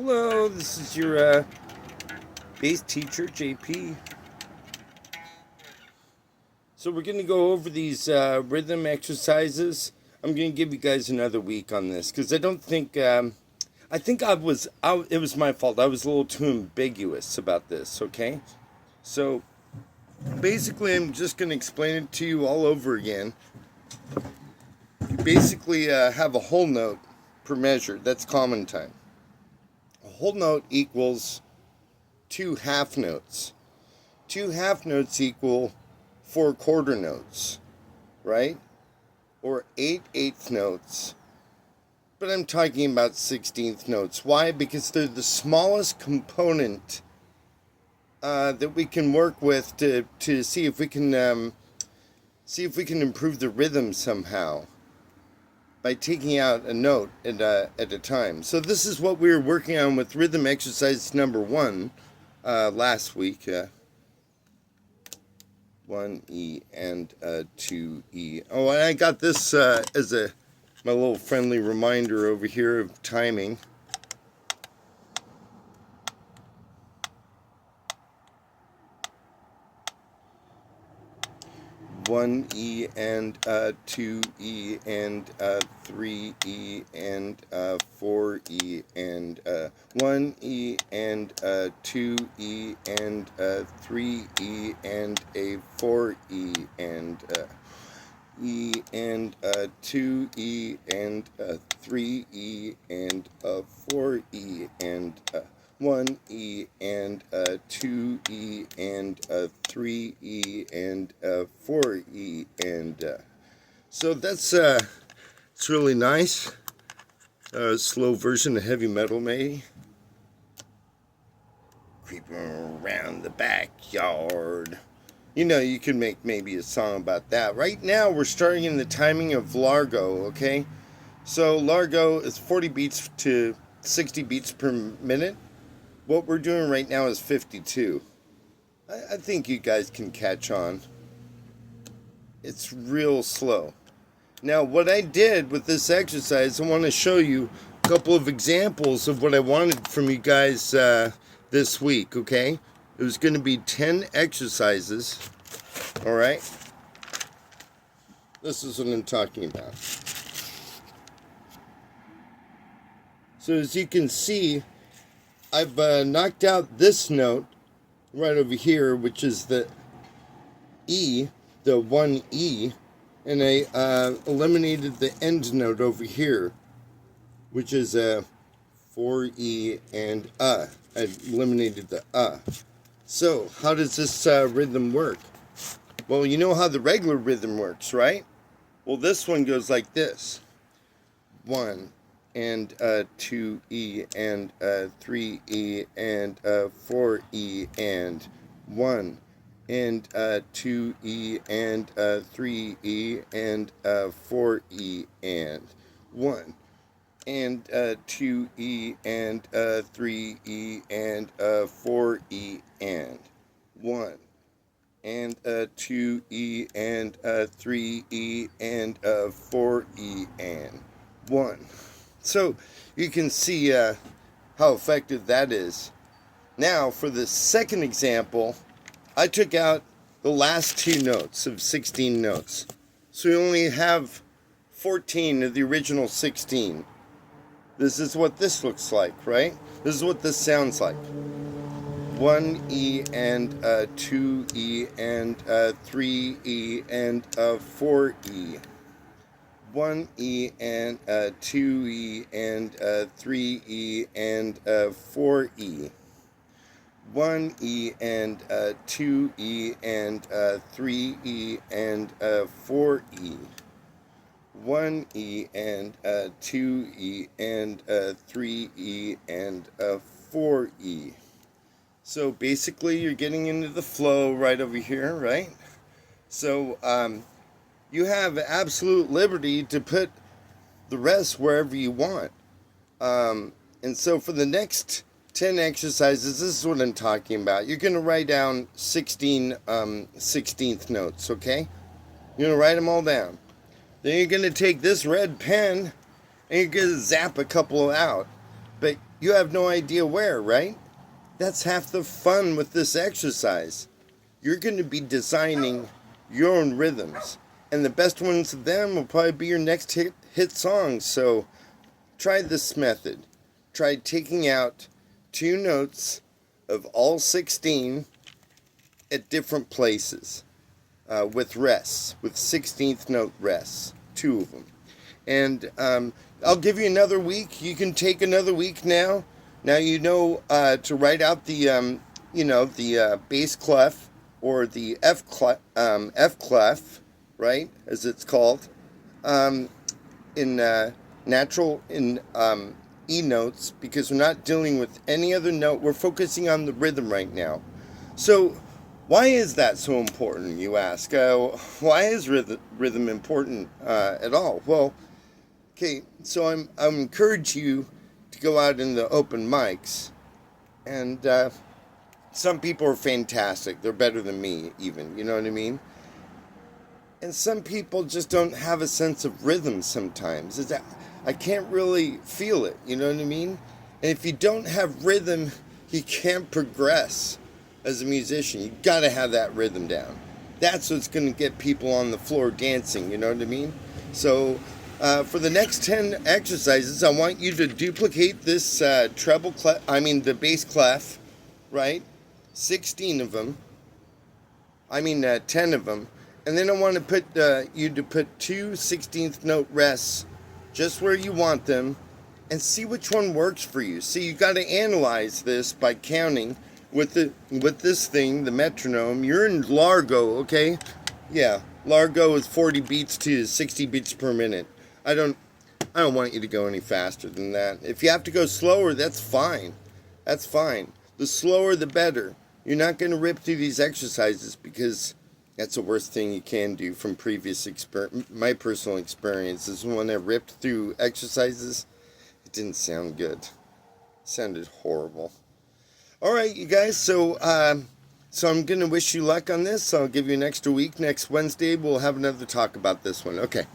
Hello, this is your bass teacher, JP. So we're going to go over these rhythm exercises. I'm going to give you guys another week on this because I don't think, I think it was my fault. I was a little too ambiguous about this, okay? So basically I'm just going to explain it to you all over again. You basically have a whole note per measure. That's common time. A whole note equals 2 half notes. 2 half notes equal 4 quarter notes, right? Or 8 eighth notes. But I'm talking about 16th notes. Why? Because they're the smallest component that we can work with to see if we can improve the rhythm somehow by taking out a note at a time. So this is what we were working on with rhythm exercise number 1 last week. 1E and 2E. Oh, and I got this as my little friendly reminder over here of timing. 1E and 2E and 3E and 4E and 1E and 2E and 3E and a 4E and E and 2E and 3E and 4E and 1E and 2E and 3E and 4E and so that's it's really nice. Slow version of heavy metal, maybe. Creeping around the backyard. You know, you can make maybe a song about that. Right now, we're starting in the timing of Largo, okay? So Largo is 40 beats to 60 beats per minute. What we're doing right now is 52. I think you guys can catch on. It's real slow. Now, what I did with this exercise, I want to show you a couple of examples of what I wanted from you guys this week, okay? It was going to be 10 exercises, all right? This is what I'm talking about. So as you can see, I've knocked out this note right over here, which is the E, the 1E, and I eliminated the end note over here, which is a 4E and I eliminated the So, how does this rhythm work? Well, you know how the regular rhythm works, right? Well, this one goes like this. 1 and 2E and 3E and 4E and 1 and 2E and 3E and 4E and 1 and 2E and 3E and 4E and 1 and 2E and 3E and 4E and 1. So you can see how effective that is. Now for the second example, I took out the last 2 notes of 16 notes. So we only have 14 of the original 16. This is what this looks like, right? This is what this sounds like. 1E and 2E and 3E and 4E. 1E and 2E and 3E and 4E. 1E and 2E and 3E and 4E. 1E and 2E and 3E and 4E. So basically you're getting into the flow right over here, right? So you have absolute liberty to put the rest wherever you want. And so for the next 10 exercises, this is what I'm talking about. You're going to write down 16 16th notes, okay? You're going to write them all down. Then you're going to take this red pen and you're going to zap a couple out. But you have no idea where, right? That's half the fun with this exercise. You're going to be designing your own rhythms, and the best ones of them will probably be your next hit songs. So try this method. Try taking out 2 notes of all 16 at different places with rests, with 16th note rests, 2 of them. And I'll give you another week. You can take another week now. Now you know to write out the the bass clef or the F clef, right, as it's called, in natural in E notes, because we're not dealing with any other note. We're focusing on the rhythm right now. So why is that so important, you ask? Why is rhythm important at all? Well, okay, so I'm encourage you to go out in the open mics, and some people are fantastic. They're better than me, even. You know what I mean? And some people just don't have a sense of rhythm sometimes. I can't really feel it, you know what I mean? And if you don't have rhythm, you can't progress as a musician. You gotta have that rhythm down. That's what's gonna get people on the floor dancing, you know what I mean? So for the next 10 exercises, I want you to duplicate this the bass clef, right? 16 of them. 10 of them. And then I want to put you to put 2 16th note rests just where you want them, and see which one works for you. See, you got to analyze this by counting with this thing, the metronome. You're in Largo, okay? Yeah, Largo is 40 beats to 60 beats per minute. I don't want you to go any faster than that. If you have to go slower, that's fine. That's fine. The slower, the better. You're not going to rip through these exercises, because that's the worst thing you can do from my personal experiences. When I ripped through exercises, it didn't sound good. It sounded horrible. All right, you guys. So I'm going to wish you luck on this. I'll give you an extra week. Next Wednesday, we'll have another talk about this one. Okay.